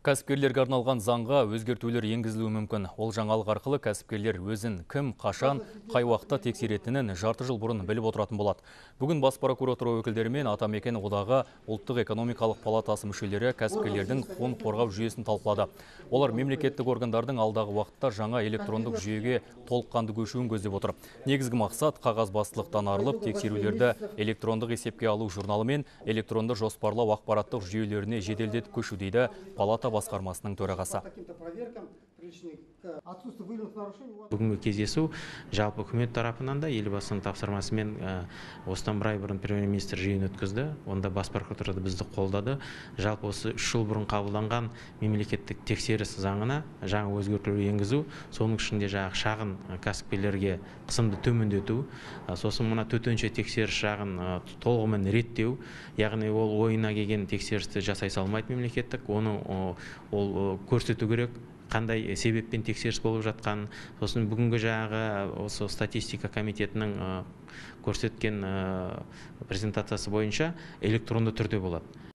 Кәсіпкерлерге арналған заңға өзгертулер енгізілуі мүмкін. Ол жаңалық арқылы кәсіпкерлер өзін кім, қашан, қай уақытта тексеретінін жарты жыл бұрын біліп отыратын болады. Бүгін бас прокуратура өкілдері мен Атамекен одағы ұлттық экономикалық палатасы мүшелері кәсіпкерлердің құқығын қорғау жүйесін талқылады. Олар мемлекеттік органдардың алдағы уақытта жаңа электрондық жүйеге толыққанды көшуін көздеп отыр. Негізгі мақсат қағазбастылықтан арылып, тексерулерді электрондық есепке алу журналы мен электронды жоспарлау ақпараттық жүйелеріне жеделдетіп көшу дейді палата басқармасының төрағасы. Бүгінгі кездесу жалпы үкімет тарапынан да елбасының тапсырмасымен осыдан бір ай бұрын премьер-министр жиын өткізді. Онда бас прокуратура бізді қолдады. Жалпы осы 3 жыл бұрын қабылданған мемлекеттік тексеріс заңына жаңа өзгертулер енгізу, соның ішінде шағын кәсіпкерлерге қысымды төмендету, сосын мына төтенше тексеріс жағын толығымен реттеу, яғни ол ойына келген тексерісті жасай салмайды мемлекеттік, оны ол көрсету керек. Қандай себеппен тексеріс болып жатқан, сосын бүгінгі осы статистика комитетінің көрсеткен презентациясы бойынша электронды түрде болады.